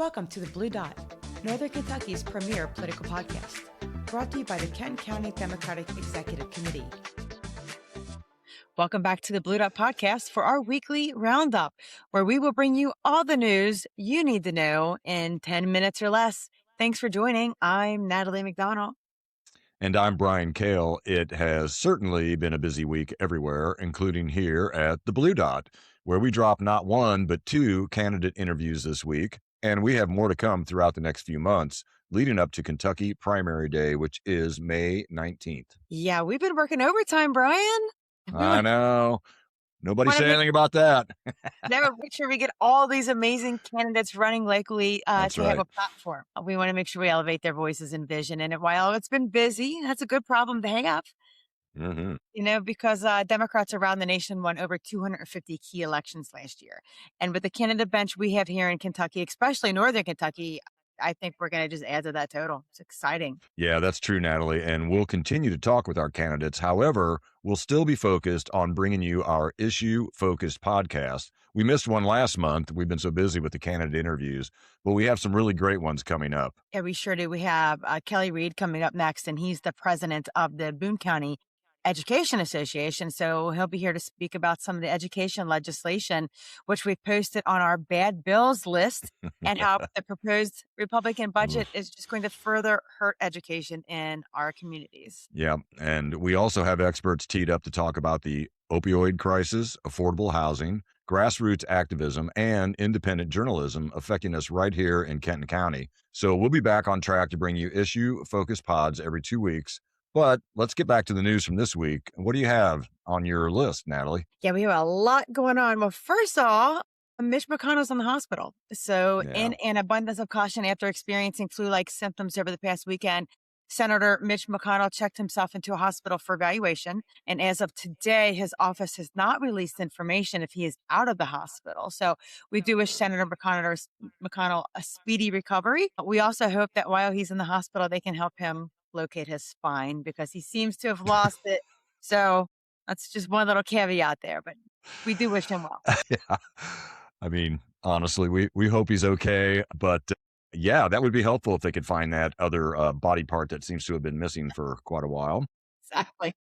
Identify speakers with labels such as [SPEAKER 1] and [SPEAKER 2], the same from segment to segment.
[SPEAKER 1] Welcome to The Blue Dot, Northern Kentucky's premier political podcast, brought to you by the Kenton County Democratic Executive Committee. Welcome back to The Blue Dot podcast for our weekly roundup, where we will bring you all the news you need to know in 10 minutes or less. Thanks for joining. I'm Natalie McDonald.
[SPEAKER 2] And I'm Brian Kale. It has certainly been a busy week everywhere, including here at the Blue Dot, where we drop not one, but two candidate interviews this week. And we have more to come throughout the next few months, leading up to Kentucky Primary Day, which is May 19th.
[SPEAKER 1] Yeah, we've been working overtime, Brian.
[SPEAKER 2] I know. Nobody said anything about that.
[SPEAKER 1] Never make sure we get all these amazing candidates running locally
[SPEAKER 2] That's
[SPEAKER 1] to
[SPEAKER 2] right.
[SPEAKER 1] have a platform. We want to make sure we elevate their voices and vision. And while it's been busy, that's a good problem to have.
[SPEAKER 2] Mm-hmm.
[SPEAKER 1] You know, because Democrats around the nation won over 250 key elections last year. And with the candidate bench we have here in Kentucky, especially Northern Kentucky, I think we're going to just add to that total. It's exciting.
[SPEAKER 2] Yeah, that's true, Natalie. And we'll continue to talk with our candidates. However, we'll still be focused on bringing you our issue-focused podcast. We missed one last month. We've been so busy with the candidate interviews, but we have some really great ones coming up.
[SPEAKER 1] Yeah, we sure do. We have Kelly Reed coming up next, and he's the president of the Boone County Education Association. So he'll be here to speak about some of the education legislation, which we posted on our bad bills list, and how the proposed Republican budget is just going to further hurt education in our communities.
[SPEAKER 2] Yeah. And we also have experts teed up to talk about the opioid crisis, affordable housing, grassroots activism, and independent journalism affecting us right here in Kenton County. So we'll be back on track to bring you issue-focused pods every 2 weeks. But let's get back to the news from this week. What do you have on your list, Natalie?
[SPEAKER 1] Yeah, we have a lot going on. Well, first off, Mitch McConnell's in the hospital. So in an abundance of caution after experiencing flu-like symptoms over the past weekend, Senator Mitch McConnell checked himself into a hospital for evaluation. And as of today, his office has not released information if he is out of the hospital. So we do wish Senator McConnell a speedy recovery. We also hope that while he's in the hospital, they can help him locate his spine because he seems to have lost it. So that's just one little caveat there, but we do wish him well.
[SPEAKER 2] Yeah. I mean, honestly, we hope he's okay, but yeah, that would be helpful if they could find that other body part that seems to have been missing for quite a while.
[SPEAKER 1] Exactly.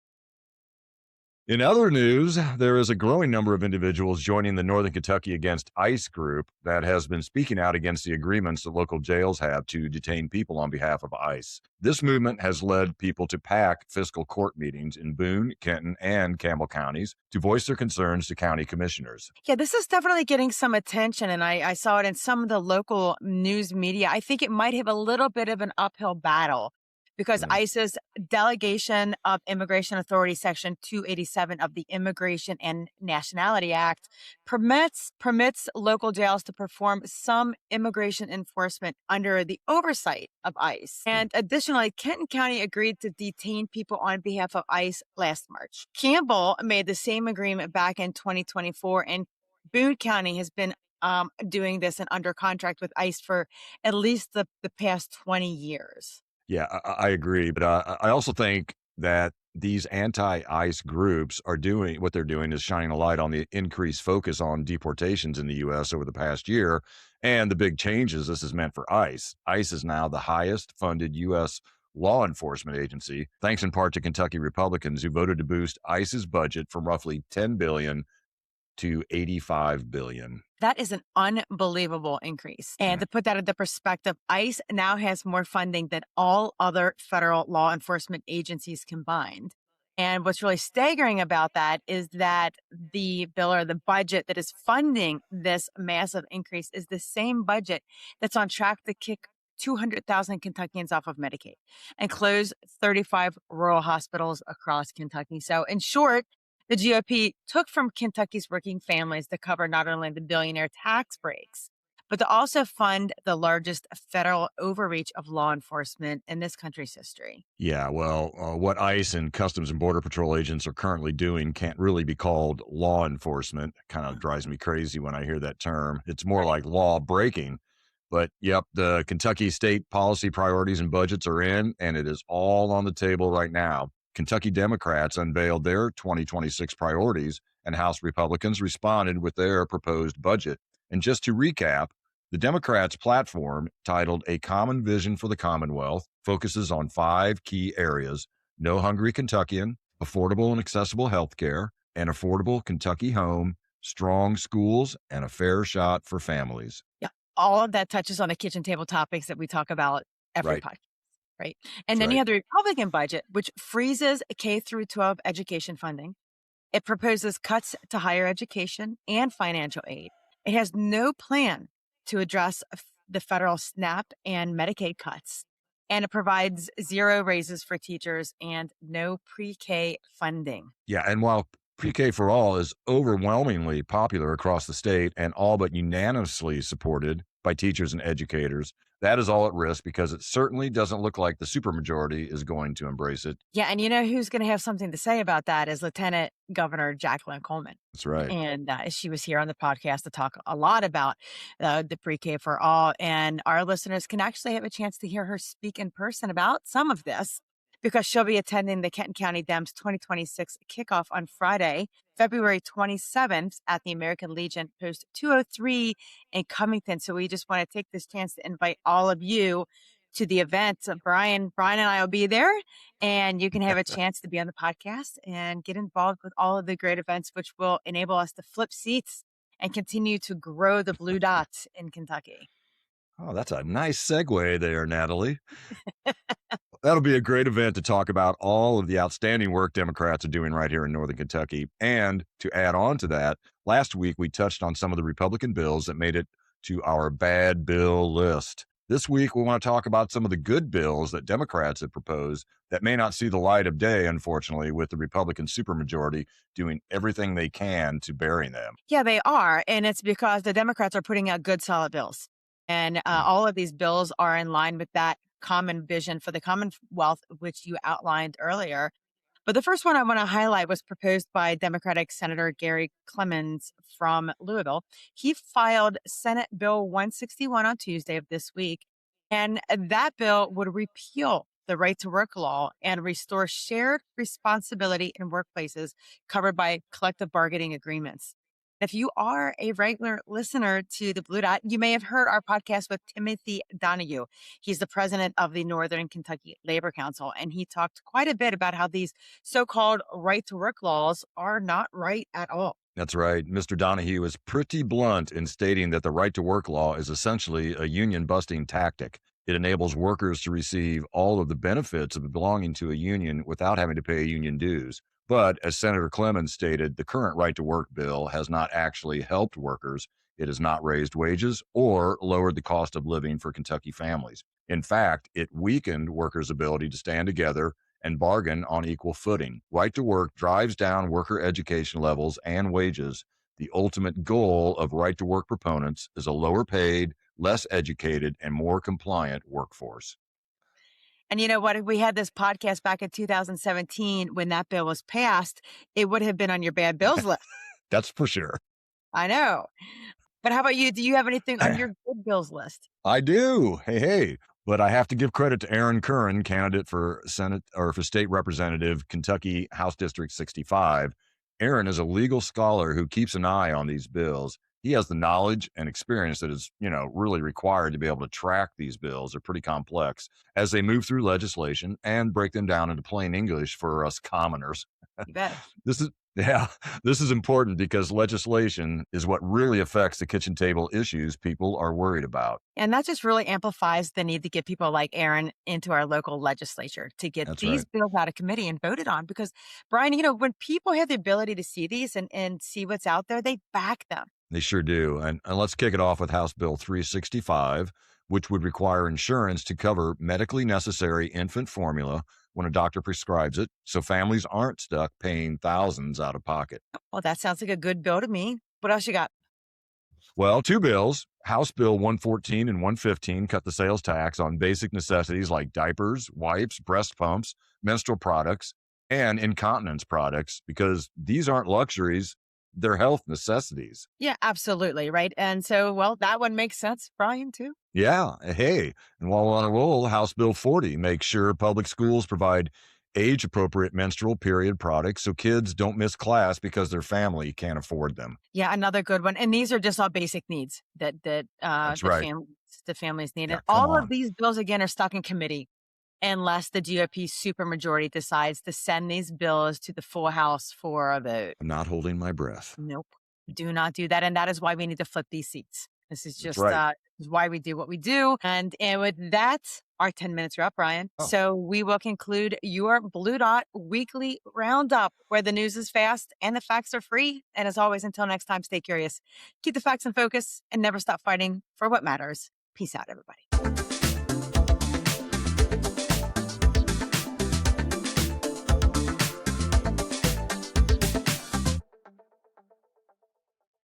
[SPEAKER 2] In other news, there is a growing number of individuals joining the Northern Kentucky Against ICE group that has been speaking out against the agreements that local jails have to detain people on behalf of ICE. This movement has led people to pack fiscal court meetings in Boone, Kenton, and Campbell counties to voice their concerns to county commissioners.
[SPEAKER 1] Yeah, this is definitely getting some attention, and I saw it in some of the local news media. I think it might have a little bit of an uphill battle, because ICE's Delegation of Immigration Authority Section 287 of the Immigration and Nationality Act permits local jails to perform some immigration enforcement under the oversight of ICE. And additionally, Kenton County agreed to detain people on behalf of ICE last March. Campbell made the same agreement back in 2024, and Boone County has been doing this and under contract with ICE for at least the past 20 years.
[SPEAKER 2] Yeah, I agree. But I also think that these anti-ICE groups are doing what they're doing is shining a light on the increased focus on deportations in the U.S. over the past year and the big changes this has meant for ICE. ICE is now the highest funded U.S. law enforcement agency, thanks in part to Kentucky Republicans who voted to boost ICE's budget from roughly $10 billion to $85 billion.
[SPEAKER 1] That is an unbelievable increase. And to put that into perspective, ICE now has more funding than all other federal law enforcement agencies combined. And what's really staggering about that is that the bill or the budget that is funding this massive increase is the same budget that's on track to kick 200,000 Kentuckians off of Medicaid and close 35 rural hospitals across Kentucky. So in short, the GOP took from Kentucky's working families to cover not only the billionaire tax breaks, but to also fund the largest federal overreach of law enforcement in this country's history.
[SPEAKER 2] Yeah, well, what ICE and Customs and Border Patrol agents are currently doing can't really be called law enforcement. Kind of drives me crazy when I hear that term. It's more like law breaking. But yep, the Kentucky state policy priorities and budgets are in, and it is all on the table right now. Kentucky Democrats unveiled their 2026 priorities, and House Republicans responded with their proposed budget. And just to recap, The Democrats' platform, titled A Common Vision for the Commonwealth, focuses on 5 key areas: no hungry Kentuckian, affordable and accessible health care, an affordable Kentucky home, strong schools, and a fair shot for families.
[SPEAKER 1] Yeah. All of that touches on the kitchen table topics that we talk about every
[SPEAKER 2] Right.
[SPEAKER 1] podcast, right?
[SPEAKER 2] That's
[SPEAKER 1] And then you
[SPEAKER 2] right.
[SPEAKER 1] have the Republican budget, which freezes K through 12 education funding. It proposes cuts to higher education and financial aid. It has no plan to address the federal SNAP and Medicaid cuts. And it provides zero raises for teachers and no pre K funding.
[SPEAKER 2] Yeah, and while pre-K for all is overwhelmingly popular across the state and all but unanimously supported by teachers and educators, that is all at risk because it certainly doesn't look like the supermajority is going to embrace it.
[SPEAKER 1] Yeah. And you know who's going to have something to say about that is Lieutenant Governor Jacqueline Coleman.
[SPEAKER 2] That's right.
[SPEAKER 1] And she was here on the podcast to talk a lot about the pre-K for all. And our listeners can actually have a chance to hear her speak in person about some of this because she'll be attending the Kenton County Dems 2026 kickoff on Friday, February 27th at the American Legion Post 203 in Covington. So we just want to take this chance to invite all of you to the event. Brian and I will be there, and you can have a chance to be on the podcast and get involved with all of the great events, which will enable us to flip seats and continue to grow the blue dots in Kentucky.
[SPEAKER 2] Oh, that's a nice segue there, Natalie. That'll be a great event to talk about all of the outstanding work Democrats are doing right here in Northern Kentucky. And to add on to that, last week we touched on some of the Republican bills that made it to our bad bill list. This week we want to talk about some of the good bills that Democrats have proposed that may not see the light of day, unfortunately, with the Republican supermajority doing everything they can to bury them.
[SPEAKER 1] Yeah, they are. And it's because the Democrats are putting out good, solid bills. And all of these bills are in line with that common vision for the Commonwealth, which you outlined earlier. But the first one I want to highlight was proposed by Democratic Senator Gary Clemens from Louisville. He filed Senate Bill 161 on Tuesday of this week, and that bill would repeal the right to work law and restore shared responsibility in workplaces covered by collective bargaining agreements. If you are a regular listener to the Blue Dot, you may have heard our podcast with Timothy Donahue. He's the president of the Northern Kentucky Labor Council, and he talked quite a bit about how these so-called right to work laws are not right at all.
[SPEAKER 2] That's right. Mr. Donahue is pretty blunt in stating that the right to work law is essentially a union busting tactic. It enables workers to receive all of the benefits of belonging to a union without having to pay union dues. But as Senator Clemens stated, the current right to work bill has not actually helped workers. It has not raised wages or lowered the cost of living for Kentucky families. In fact, it weakened workers' ability to stand together and bargain on equal footing. Right to work drives down worker education levels and wages. The ultimate goal of right to work proponents is a lower paid, less educated, and more compliant workforce.
[SPEAKER 1] And you know what? If we had this podcast back in 2017 when that bill was passed, it would have been on your bad bills list.
[SPEAKER 2] That's for sure.
[SPEAKER 1] I know. But how about you? Do you have anything on your good bills list?
[SPEAKER 2] I do. Hey. But I have to give credit to Aaron Curran, candidate for Senate or for state representative, Kentucky House District 65. Aaron is a legal scholar who keeps an eye on these bills. He has the knowledge and experience that is, really required to be able to track these bills. They're pretty complex as they move through legislation and break them down into plain English for us commoners.
[SPEAKER 1] You bet.
[SPEAKER 2] This is important because legislation is what really affects the kitchen table issues people are worried about.
[SPEAKER 1] And that just really amplifies the need to get people like Aaron into our local legislature to get
[SPEAKER 2] That's
[SPEAKER 1] these
[SPEAKER 2] right.
[SPEAKER 1] bills out of committee and voted on. Because, Brian, when people have the ability to see these and see what's out there, they back them.
[SPEAKER 2] They sure do. And let's kick it off with House Bill 365, which would require insurance to cover medically necessary infant formula when a doctor prescribes it, so families aren't stuck paying thousands out of pocket.
[SPEAKER 1] Well, that sounds like a good bill to me. What else you got?
[SPEAKER 2] Well, 2 bills, House Bill 114 and 115, cut the sales tax on basic necessities like diapers, wipes, breast pumps, menstrual products, and incontinence products, because these aren't luxuries, they're health necessities.
[SPEAKER 1] Yeah, absolutely. Right. And so, well, that one makes sense, Brian, too.
[SPEAKER 2] Yeah. Hey, and while we're on a roll, House Bill 40 makes sure public schools provide age appropriate menstrual period products so kids don't miss class because their family can't afford them.
[SPEAKER 1] Yeah, another good one. And these are just all basic needs
[SPEAKER 2] That's right.
[SPEAKER 1] the families need.
[SPEAKER 2] Yeah,
[SPEAKER 1] And
[SPEAKER 2] come
[SPEAKER 1] all of
[SPEAKER 2] on.
[SPEAKER 1] these bills again are stuck in committee unless the GOP supermajority decides to send these bills to the full House for a vote.
[SPEAKER 2] I'm not holding my breath.
[SPEAKER 1] Nope. Do not do that. And that is why we need to flip these seats. This is
[SPEAKER 2] That's
[SPEAKER 1] just
[SPEAKER 2] right.
[SPEAKER 1] is why we do what we do. And with that, our 10 minutes are up, Ryan.
[SPEAKER 2] Oh,
[SPEAKER 1] So we will conclude your Blue Dot weekly roundup where the news is fast and the facts are free. And as always, until next time, stay curious, keep the facts in focus, and never stop fighting for what matters. Peace out, everybody.